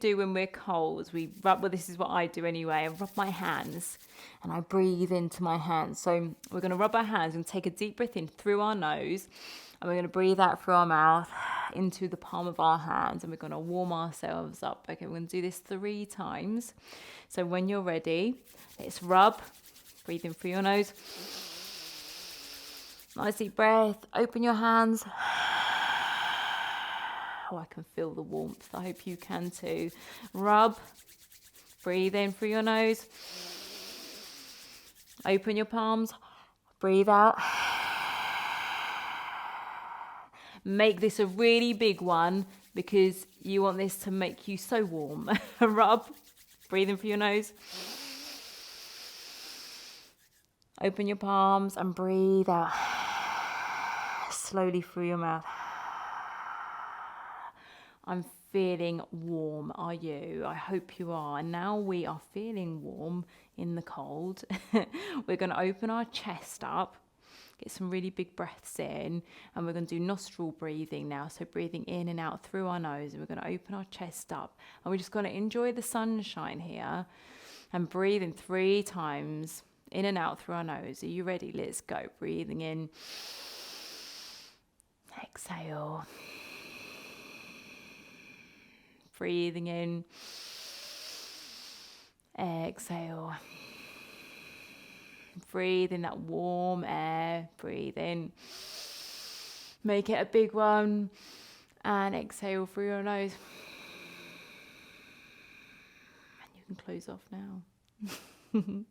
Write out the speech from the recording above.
do when we're cold, we rub, well, this is what I do anyway, I rub my hands and I breathe into my hands. So we're going to rub our hands and take a deep breath in through our nose, and we're going to breathe out through our mouth into the palm of our hands, and we're going to warm ourselves up. Okay, we're going to do this 3 times. So when you're ready, let's rub, breathe in through your nose. Nice deep breath, open your hands. Oh, I can feel the warmth. I hope you can too. Rub, breathe in through your nose. Open your palms, breathe out. Make this a really big one because you want this to make you so warm. Rub, breathe in through your nose. Open your palms and breathe out. Slowly through your mouth. I'm feeling warm, are you? I hope you are. And now we are feeling warm in the cold. We're going to open our chest up, get some really big breaths in, and we're going to do nostril breathing now. So breathing in and out through our nose, and we're going to open our chest up. And we're just going to enjoy the sunshine here and breathe in 3 times, in and out through our nose. Are you ready? Let's go. Breathing in. Exhale. Breathing in, exhale. Breathe in that warm air, breathe in. Make it a big one, and exhale through your nose. And you can close off now.